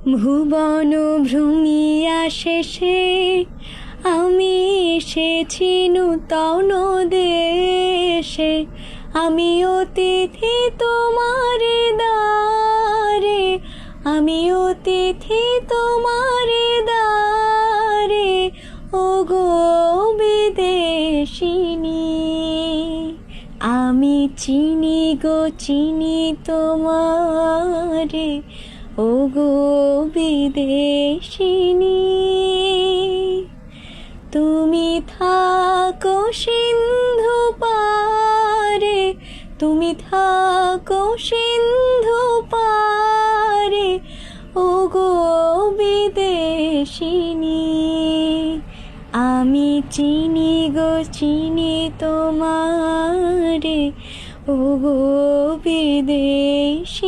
ভুবন ভ্রমিয়া শেষে আমি এসেছি নূতন দেশে। আমি অতিথি তোমার দ্বারে, আমি অতিথি তোমার দ্বারে, ওগো বিদেশিনী। আমি চিনি গো চিনি তোমারে, ওগো বিদেশিনী। তুমি থাকো সিন্ধু পারে, তুমি থাকো সিন্ধু পারে, ওগো বিদেশিনী। আমি চিনি গো চিনি তোমারে, ওগো বিদেশিনী।